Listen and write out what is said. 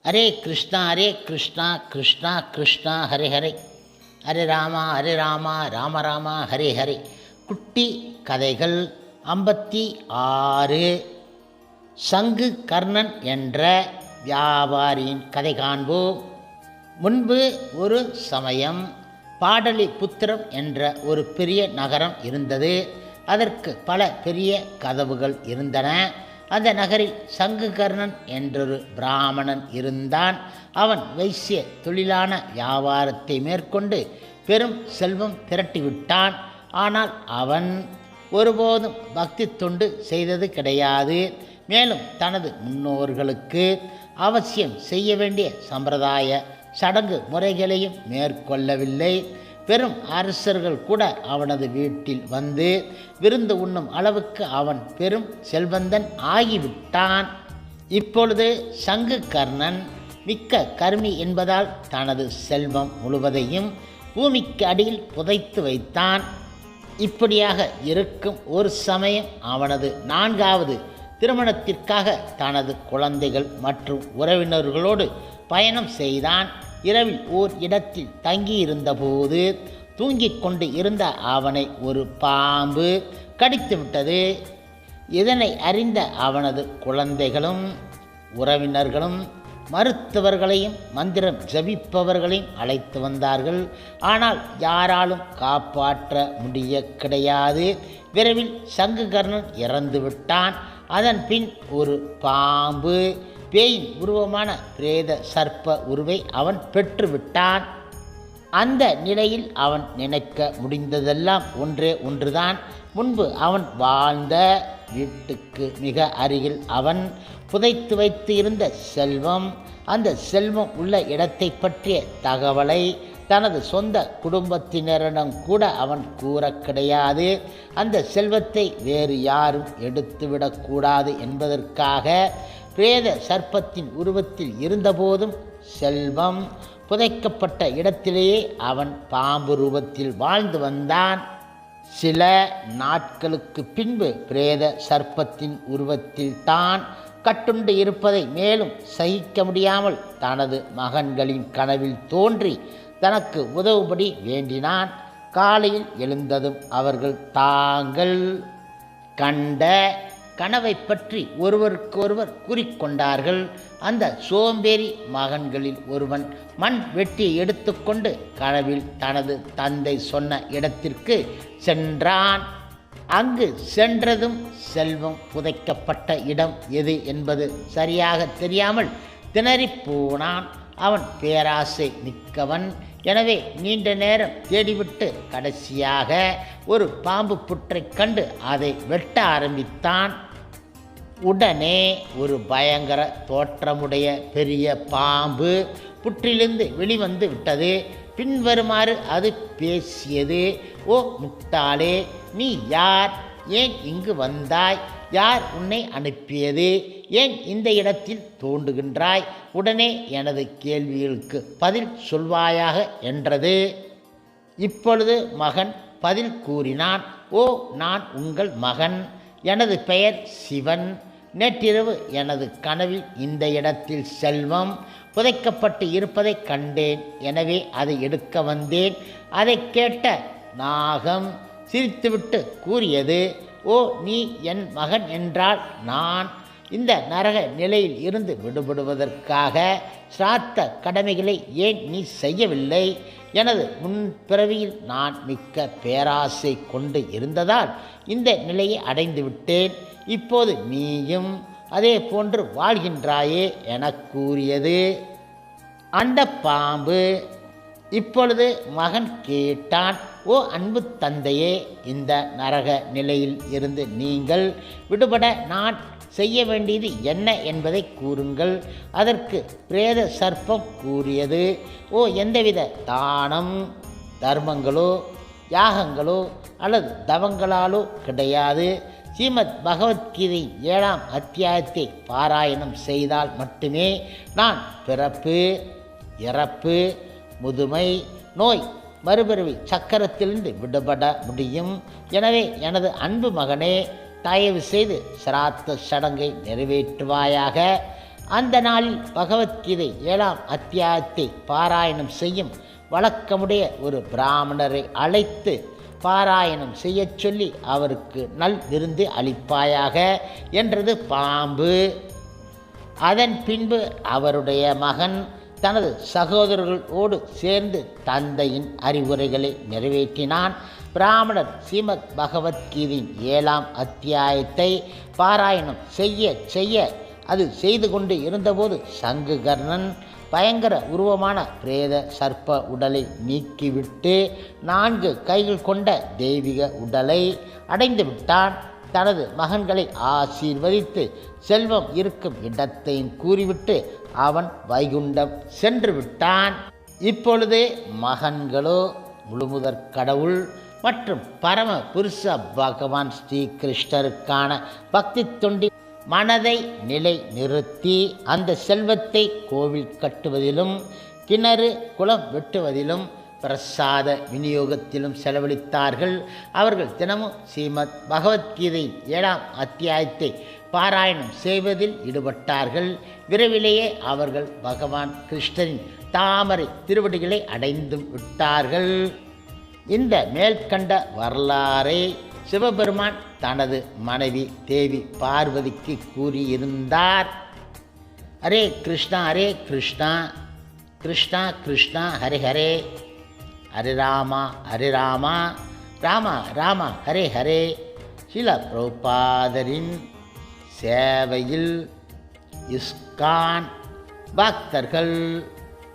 ஹரே கிருஷ்ணா கிருஷ்ணா கிருஷ்ணா ஹரே ஹரே, ஹரே ராமா ராம ராமா ஹரே ஹரே. குட்டி கதைகள் 56. சங்கு கர்ணன் என்ற வியாபாரியின் கதை காண்போம். முன்பு ஒரு சமயம் பாடலிபுத்திரம் என்ற ஒரு பெரிய நகரம் இருந்தது. அதற்கு பல பெரிய கதவுகள் இருந்தன. அந்த நகரில் சங்குகர்ணன் என்றொரு பிராமணன் இருந்தான். அவன் வைசிய தொழிலான வியாபாரத்தை மேற்கொண்டு பெரும் செல்வம் திரட்டிவிட்டான். ஆனால் அவன் ஒருபோதும் பக்தி தொண்டு செய்தது கிடையாது. மேலும் தனது முன்னோர்களுக்கு அவசியம் செய்ய வேண்டிய சம்பிரதாய சடங்கு முறைகளையும் மேற்கொள்ளவில்லை. பெரும் அரசர்கள் கூட அவனது வீட்டில் வந்து விருந்து உண்ணும் அளவுக்கு அவன் பெரும் செல்வந்தன் ஆகிவிட்டான். இப்பொழுது சங்குகர்ணன் மிக்க கர்மி என்பதால் தனது செல்வம் முழுவதையும் பூமிக்கு அடியில் புதைத்து வைத்தான். இப்படியாக இருக்கும் ஒரு சமயம் அவனது 4வது திருமணத்திற்காக தனது குழந்தைகள் மற்றும் உறவினர்களோடு பயணம் செய்தான். இரவில் ஓர் இடத்தில் தங்கியிருந்தபோது தூங்கிக் கொண்டு இருந்த அவனை ஒரு பாம்பு கடித்துவிட்டது. இதனை அறிந்த அவனது குழந்தைகளும் உறவினர்களும் மருத்துவர்களையும் மந்திரம் ஜபிப்பவர்களையும் அழைத்து வந்தார்கள். ஆனால் யாராலும் காப்பாற்ற முடிய கிடையாது. விரைவில் சங்குகர்ணன் இறந்து விட்டான். அதன் பின் ஒரு பாம்பு பேயின் உருவமான பிரேத சர்ப்ப உருவை அவன் பெற்றுவிட்டான். அந்த நிலையில் அவன் நினைக்க முடிந்ததெல்லாம் ஒன்றுதான். முன்பு அவன் வாழ்ந்த வீட்டுக்கு மிக அருகில் அவன் புதைத்து வைத்து இருந்த செல்வம், அந்த செல்வம் உள்ள இடத்தை பற்றிய தகவலை தனது சொந்த குடும்பத்தினரிடம் கூட அவன் கூற கிடையாது. அந்த செல்வத்தை வேறு யாரும் எடுத்துவிடக்கூடாது என்பதற்காக பிரேத சர்ப்பத்தின் உருவத்தில் இருந்தபோதும் செல்வம் புதைக்கப்பட்ட இடத்திலேயே அவன் பாம்பு ரூபத்தில் வாழ்ந்து வந்தான். சில நாட்களுக்கு பின்பு பிரேத சர்ப்பத்தின் உருவத்தில் தான் கட்டுண்டு இருப்பதை மேலும் சகிக்க முடியாமல் தனது மகன்களின் கனவில் தோன்றி தனக்கு உதவும்படி வேண்டினான். காலையில் எழுந்ததும் அவர்கள் தாங்கள் கண்ட கனவை பற்றி ஒருவருக்கொருவர் கூறிக்கொண்டார்கள். அந்த சோம்பேறி மகன்களில் ஒருவன் மண் வெட்டியை எடுத்துக்கொண்டு கனவில் தனது தந்தை சொன்ன இடத்திற்கு சென்றான். அங்கு சென்றதும் செல்வம் புதைக்கப்பட்ட இடம் எது என்பது சரியாக தெரியாமல் திணறிப்போனான். அவன் பேராசை மிக்கவன். எனவே நீண்ட நேரம் தேடிவிட்டு கடைசியாக ஒரு பாம்பு புற்றை கண்டு அதை வெட்ட ஆரம்பித்தான். உடனே ஒரு பயங்கர தோற்றமுடைய பெரிய பாம்பு புற்றிலிருந்து வெளிவந்து விட்டது. பின்வருமாறு அது பேசியது: ஓ முட்டாளே, நீ யார்? ஏன் இங்கு வந்தாய்? யார் உன்னை அனுப்பியது? ஏன் இந்த இடத்தில் தோண்டுகின்றாய்? உடனே எனது கேள்விகளுக்கு பதில் சொல்வாயாக என்றது. இப்பொழுது மகன் பதில் கூறினான்: ஓ, நான் உங்கள் மகன். எனது பெயர் சிவன். நேற்றிரவு எனது கனவில் இந்த இடத்தில் செல்வம் புதைக்கப்பட்டு இருப்பதை கண்டேன். எனவே அதை எடுக்க வந்தேன். அதை கேட்ட நாகம் சிரித்துவிட்டு கூறியது: ஓ, நீ என் மகன் என்றால் நான் இந்த நரக நிலையில் இருந்து விடுபடுவதற்காக சிராத்த கடமைகளை ஏன் நீ செய்யவில்லை? எனது முன்பிறவியில் நான் மிக்க பேராசை கொண்டு இருந்ததால் இந்த நிலையை அடைந்து விட்டேன். இப்போது நீயும் அதே போன்று வாழ்கின்றாயே என கூறியது. அந்த பாம்பு இப்பொழுது மகன் கேட்டான்: ஓ அன்பு தந்தையே, இந்த நரக நிலையில் இருந்து நீங்கள் விடுபட நான் செய்ய வேண்டியது என்ன என்பதை கூறுங்கள். அதற்கு பிரேத சர்ப்பம் கூறியது: ஓ, எந்தவித தானம் தர்மங்களோ யாகங்களோ அல்லது தவங்களாலோ கிடையாது. ஸ்ரீமத் பகவத்கீதை 7ஆம் அத்தியாயத்தை பாராயணம் செய்தால் மட்டுமே நான் பிறப்பு, இறப்பு, முதுமை, நோய், மறுபிறவி சக்கரத்திலிருந்து விடுபட முடியும். எனவே எனது அன்பு மகனே, தயவு செய்து சிராத்த சடங்கை நிறைவேற்றுவாயாக. அந்த நாளில் பகவத்கீதை 7ஆம் அத்தியாயத்தை பாராயணம் செய்யும் வழக்கமுடைய ஒரு பிராமணரை அழைத்து பாராயணம் செய்யச் சொல்லி அவருக்கு நல் விருந்து அளிப்பாயாக என்றது பாம்பு. அதன் பின்பு அவருடைய மகன் தனது சகோதரர்களோடு சேர்ந்து தந்தையின் அறிவுரைகளை நிறைவேற்றினான். பிராமணர் ஸ்ரீமத் பகவத்கீதையின் 7ஆம் அத்தியாயத்தை பாராயணம் செய்ய அது செய்து கொண்டு இருந்தபோது சங்குகர்ணன் பயங்கர உருவமான பிரேத சர்ப்ப உடலை நீக்கிவிட்டு 4 கைகள் கொண்ட தெய்வீக உடலை அடைந்து விட்டான். தனது மகன்களை ஆசீர்வதித்து செல்வம் இருக்கும் இடத்தையும் கூறிவிட்டு அவன் வைகுண்டம் சென்று விட்டான். இப்பொழுதே மகன்களோ முழுமுதற் கடவுள் மற்றும் பரம புருஷ பகவான் ஸ்ரீ கிருஷ்ணருக்கான பக்தி தொண்டி மனதை நிலை நிறுத்தி அந்த செல்வத்தை கோவில் கட்டுவதிலும் கிணறு குளம் வெட்டுவதிலும் பிரசாத விநியோகத்திலும் செலவழித்தார்கள். அவர்கள் தினமும் ஸ்ரீமத் பகவத்கீதை 7ஆம் அத்தியாயத்தை பாராயணம் செய்வதில் ஈடுபட்டார்கள். விரைவிலேயே அவர்கள் பகவான் கிருஷ்ணரின் தாமரை திருவடிகளை அடைந்து விட்டார்கள். இந்த மேற்கண்ட வரலாறை சிவபெருமான் தனது மனைவி தேவி பார்வதிக்கு கூறியிருந்தார். ஹரே கிருஷ்ணா ஹரே கிருஷ்ணா கிருஷ்ணா கிருஷ்ணா ஹரே ஹரே ஹரே ராமா ராமா ராமா ஹரே ஹரே. சில பிரபுபாதரின் சேவையில் இஸ்கான் பக்தர்கள்